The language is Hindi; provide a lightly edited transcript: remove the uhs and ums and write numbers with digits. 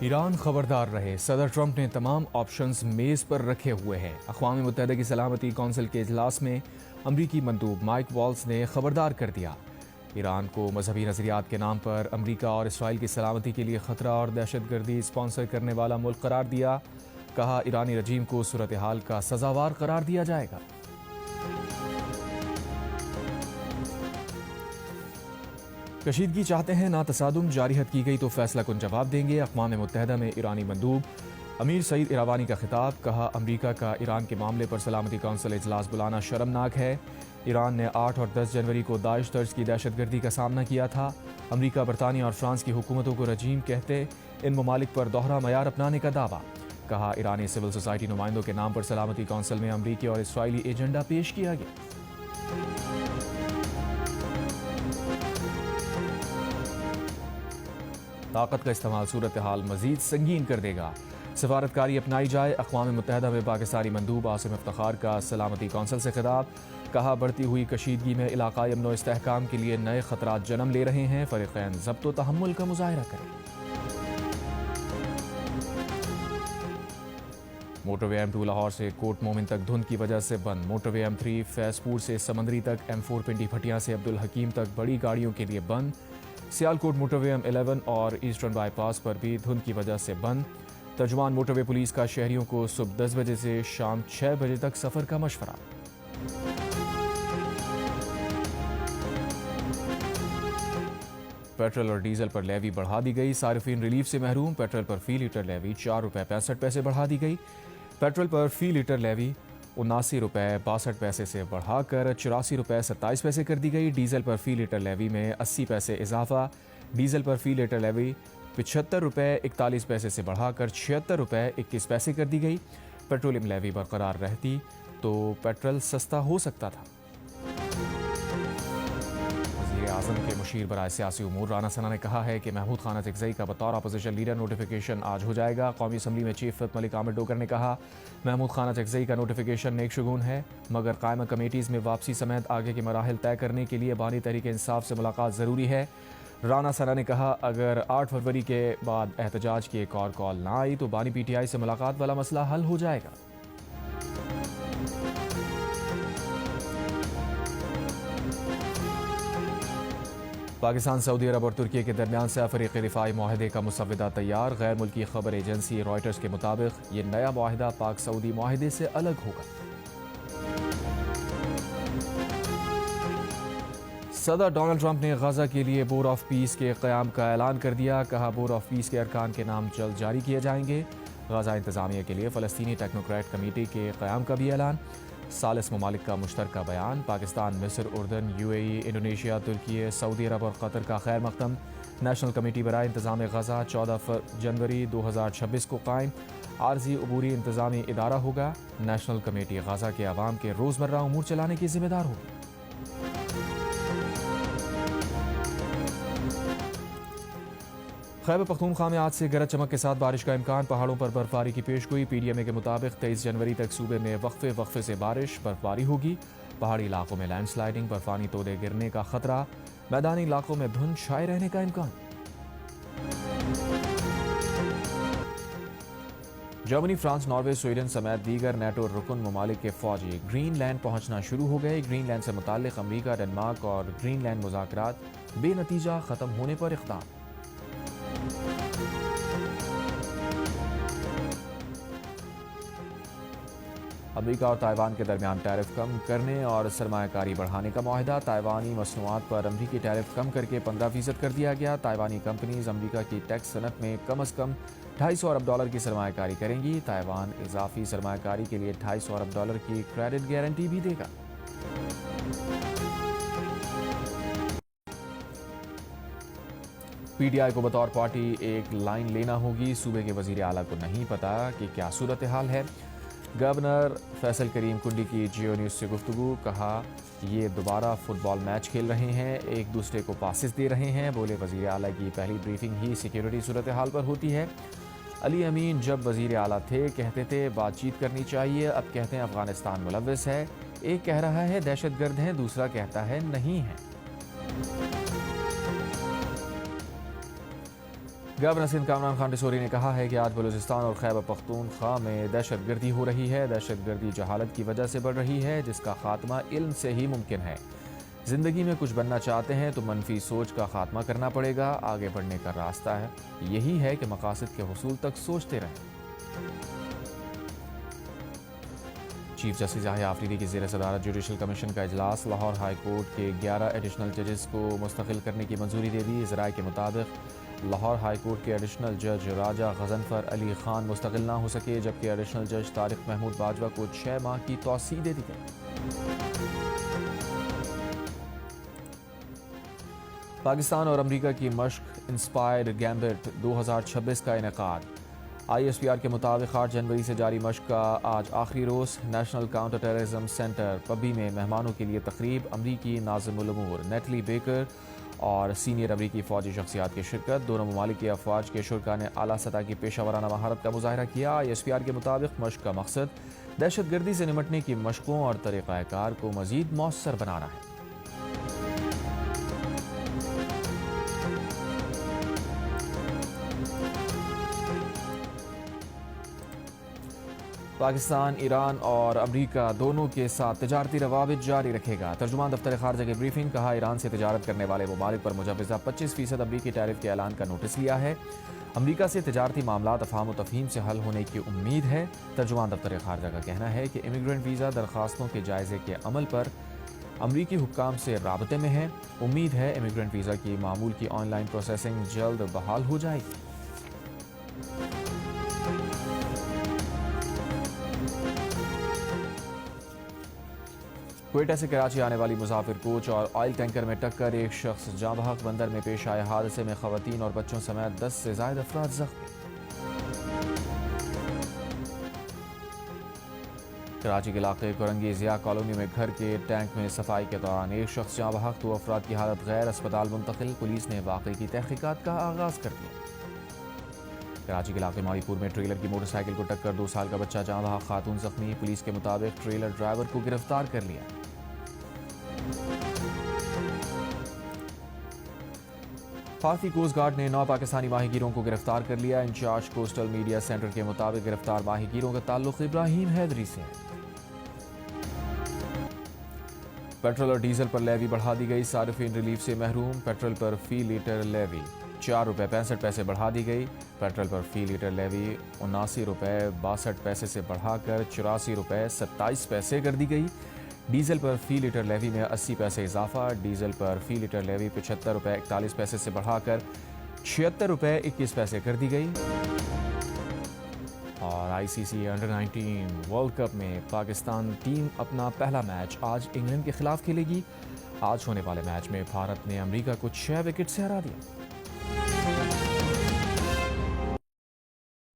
ईरान खबरदार रहे, सदर ट्रंप ने तमाम ऑप्शंस मेज़ पर रखे हुए हैं। अक़वाम मुत्तहिदा की सलामती कौंसिल के इजलास में अमरीकी मंदूब माइक वॉल्स ने खबरदार कर दिया। ईरान को मजहबी नज़रियात के नाम पर अमरीका और इसराइल की सलामती के लिए ख़तरा और दहशतगर्दी स्पॉन्सर करने वाला मुल्क करार दिया। कहा, ईरानी रजीम को सूरत हाल का सजावार करार दिया जाएगा। कशीदगी चाहते हैं ना तसादुम, जारी हद की गई तो फैसला कुन जवाब देंगे। अक़वाम मुत्तहिदा में ईरानी मंदूब अमीर सईद इरावानी का खिताब। कहा, अमरीका का ईरान के मामले पर सलामती कौंसिल इजलास बुलाना शर्मनाक है। ईरान ने 8 और 10 जनवरी को दाइश तर्ज की दहशतगर्दी का सामना किया था। अमरीका, बरतानिया और फ्रांस की हुकूमतों को रजीम कहते, इन ममालिक पर दोहरा मयार अपनाने का दावा। कहा, ईरानी सिविल सोसाइटी नुमाइंदों के नाम पर सलामती कौंसिल में अमरीकी और इसराइली एजेंडा पेश किया गया। ताकत का इस्तेमाल सूरत हाल मजीद संगीन कर देगा। सफारतकारी अपनाई जाए। अक़वाम मुत्तहिदा में पाकिस्तानी मंदूब आसिम इफ्तिखार का सलामती कौंसिल से खिताब। कहा, बढ़ती हुई कशीदगी में इलाकाई अमन व इस्तेहकाम के लिए नए खतरात जन्म ले रहे हैं। फ़रीक़ैन ज़ब्त व तहम्मुल का मुज़ाहिरा करें। मोटरवे M2 लाहौर से कोट मोमिन तक धुंध की वजह से बंद। मोटरवे M3 फैजपुर से समंदरी तक, M4 पिंडी भटिया से अब्दुल हकीम तक बड़ी गाड़ियों के लिए बंद। सियालकोट मोटरवे M11 और ईस्टर्न बाईपास पर भी धुंध की वजह से बंद। तर्जुमान मोटरवे पुलिस का शहरियों को सुबह 10 बजे से शाम 6 बजे तक सफ़र का मशवरा। पेट्रोल और डीजल पर लेवी बढ़ा दी गई। सार्फिन रिलीफ से महरूम। पेट्रोल पर फी लीटर लेवी 4 रुपये 65 पैसे बढ़ा दी गई। पेट्रोल पर फी लीटर लेवी 79 रुपये 62 पैसे से बढ़ाकर 84 रुपये 27 पैसे कर दी गई। डीजल पर फी लीटर लेवी में 80 पैसे इजाफा। डीजल पर फी लीटर लेवी 75 रुपये 41 पैसे से बढ़ाकर 76 रुपये 21 पैसे कर दी गई। पेट्रोलियम लेवी बरकरार रहती तो पेट्रोल सस्ता हो सकता था। आज़म के मुशीर बराए सियासी उमूर राना सना ने कहा है कि महमूद खान अज़हरी का बतौर अपोजिशन लीडर नोटिफिकेशन आज हो जाएगा। कौमी असम्बली में चीफ विप मलिक आमिर डोगर ने कहा, महमूद खान अज़हरी का नोटिफिकेशन नेक शगुन है, मगर कायमा कमेटीज़ में वापसी समेत आगे के मराहिल तय करने के लिए बानी तहरीक इंसाफ से मुलाकात ज़रूरी है। राना सना ने कहा, अगर 8 फरवरी के बाद एहतजाज की एक और कॉल ना आई तो बानी PTI से मुलाकात वाला मसला हल हो जाएगा। पाकिस्तान, सऊदी अरब और तुर्की के दरमियान से अफ्रीकी रिफाई माहदे का मुसव्वदा तैयार। गैर मुल्की खबर एजेंसी रॉयटर्स के मुताबिक ये नया माहदा पाक सऊदी माहदे से अलग होगा। सदर डोनाल्ड ट्रंप ने गजा के लिए बोर्ड ऑफ पीस के क़याम का ऐलान कर दिया। कहा, बोर्ड ऑफ पीस के अरकान के नाम जल्द जारी किए जाएंगे। गजा इंतज़ामिया के लिए फ़लस्तीनी टेक्नोक्रेट कमेटी के क़याम का भी ऐलान। सालिस ममालिक का मुश्तरका बयान। पाकिस्तान, मिस्र, उर्दन, UAE, इंडोनेशिया, तुर्की, सऊदी अरब और कतर का खैर मकदम। नेशनल कमेटी बराए इंतज़ाम गजा 14 जनवरी 2026 को कायम। आर्जी अबूरी इंतज़ामी इदारा होगा। नेशनल कमेटी गजा के अवाम के रोज़मर्रा उमूर चलाने की जिम्मेदार होगी। खैबर पख्तूनख्वा में आज से गरज चमक के साथ बारिश का इम्कान। पहाड़ों पर बर्फबारी की पेशगोई। PDMA के मुताबिक 23 जनवरी तक सूबे में वक्फे वक्फे से बारिश बर्फबारी होगी। पहाड़ी इलाकों में लैंडस्लाइडिंग, बर्फानी तोदे गिरने का खतरा। मैदानी इलाकों में धुंध छाए रहने का इम्कान। जर्मनी, फ्रांस, नॉर्वे, स्वीडन समेत दीगर नेटो रुकन ममालिक के फौजी ग्रीनलैंड पहुंचना शुरू हो गए। ग्रीनलैंड से मुताल्लिक अमरीका, डेनमार्क और ग्रीनलैंड मुज़ाकरात बेनतीजा ख़त्म होने पर इक़दाम। अमेरिका और ताइवान के दरमियान टैरिफ कम करने और सरमायाकारी बढ़ाने का मुआहदा। ताइवानी मसनूआत पर अमरीकी टैरिफ कम करके 15% कर दिया गया। ताइवानी कंपनीज अमरीका की टैक्स सनत में कम अज़ कम $250 अरब की सरमायाकारी करेंगी। ताइवान इजाफी सरमायाकारी के लिए $250 अरब की क्रेडिट गारंटी भी देगा। PTI को बतौर पार्टी एक लाइन लेना होगी। सूबे के वजीर आला को नहीं पता कि क्या सूरत हाल है। गवर्नर फैसल करीम कुंडी की जियो न्यूज़ से गुफ्तगू। कहा, ये दोबारा फुटबॉल मैच खेल रहे हैं, एक दूसरे को पासिस दे रहे हैं। बोले, वजीर आला की पहली ब्रीफिंग ही सिक्योरिटी सूरत हाल पर होती है। अली अमीन जब वजीर आला थे कहते थे बातचीत करनी चाहिए, अब कहते हैं अफगानिस्तान मुलव्वस है। एक कह रहा है दहशतगर्द है, दूसरा कहता है नहीं है। गवर्नर सिंध कामरान खान डिसोरी ने कहा है कि आज बलूचिस्तान और खैबर पख्तूनख्वा में दहशतगर्दी हो रही है। दहशतगर्दी जहालत की वजह से बढ़ रही है, जिसका खात्मा इल्म से ही मुमकिन है। ज़िंदगी में कुछ बनना चाहते हैं तो मनफी सोच का खात्मा करना पड़ेगा। आगे बढ़ने का रास्ता है यही है कि मकासद के हुसूल तक सोचते रहें। चीफ जस्टिस याहिया आफरीदी की ज़ेर सदारत जुडिशल कमीशन का इजलास लाहौर हाई कोर्ट के 11 एडिशनल जजेस को मुस्तकिल करने की मंजूरी दे दी। ज़राए के मुताबिक लाहौर हाई कोर्ट के एडिशनल जज राजा गजनफर अली खान मुस्तकिल ना हो सके, जबकि एडिशनल जज तारिक महमूद बाजवा को 6 माह की तौसीह दे दी गई। पाकिस्तान और अमरीका की मश्क इंस्पायर्ड गैम्बिट 2026 का इनेकाद। ISPR के मुताबिक 8 जनवरी से जारी मश्क का आज आखिरी रोज़। नेशनल काउंटर टेररिज्म सेंटर पब्बी में मेहमानों के लिए तकरीब। अमरीकी नाज़िमुल उमूर नेटली बेकर और सीनियर अमरीकी फ़ौजी शख्सियात की शिरकत। दोनों ममालिक के अफवाज के शुरा ने आला सतह की पेशा वराना महारत का मुजाहरा किया। ISPR के मुताबिक मश्क का मकसद दहशतगर्दी से निमटने की मशकों और तरीक़ाकार को मज़ीद मौसर बनाना है। पाकिस्तान, ईरान और अमरीका दोनों के साथ तजारती रवाबित जारी रखेगा। तर्जुमान दफ्तर खारजा की ब्रीफिंग। कहा, ईरान से तजारत करने वाले ममालिक पर मुजवज़ा 25% अमरीकी टैरिफ के ऐलान का नोटिस लिया है। अमरीका से तजारती मामलात अफ़हाम व तफ़हीम से हल होने की उम्मीद है। तर्जुमान दफ्तर खारजा का कहना है कि इमिग्रेंट वीज़ा दरख्वास्तों के जायज़े के अमल पर अमरीकी हुक्काम से राबते में है। उम्मीद है इमिग्रेंट वीज़ा की मामूल की ऑनलाइन प्रोसेसिंग जल्द बहाल हो जाएगी। क्वेटा से कराची आने वाली मुसाफिर कोच और ऑयल टैंकर में टक्कर। एक शख्स जाँ बहक। बंदर में पेश आए हादसे में खवातीन और बच्चों समेत 10 से ज़ायद अफराद जख्मी। कराची के इलाके कुरंगी ज़िया कॉलोनी में घर के टैंक में सफाई के दौरान एक शख्स जाँ बहक। 2 अफराद की हालत गैर, अस्पताल मुंतकिल। पुलिस ने वाक़े की तहकीकात का आगाज़ कर दिया। कराची के इलाके मारीपुर में ट्रेलर की मोटरसाइकिल को टक्कर, 2 साल का बच्चा जाँ बहक, खातून जख्मी। पुलिस के मुताबिक ट्रेलर ड्राइवर को गिरफ्तार कर लिया। भारतीय कोस्ट गार्ड ने 9 पाकिस्तानी माहीगीरों को गिरफ्तार कर लिया। इंचार्ज कोस्टल मीडिया सेंटर के मुताबिक गिरफ्तार माहीगीरों का ताल्लुक इब्राहिम हैदरी से है। पेट्रोल और डीजल पर लेवी बढ़ा दी गई। सारिफिन रिलीफ से महरूम। पेट्रोल पर फी लीटर लेवी 4 रुपये 65 पैसे बढ़ा दी गई। पेट्रोल पर फी लीटर लेवी 79 रुपये 62 पैसे से बढ़ाकर 84 रुपये 27 पैसे कर दी गई। डीजल पर फी लीटर लेवी में 80 पैसे इजाफा। डीजल पर फी लीटर लेवी 75 रुपये 41 पैसे से बढ़ाकर 76 रुपये 21 पैसे कर दी गई। और ICC अंडर 19 वर्ल्ड कप में पाकिस्तान टीम अपना पहला मैच आज इंग्लैंड के खिलाफ खेलेगी। आज होने वाले मैच में भारत ने अमेरिका को 6 विकेट से हरा दिया।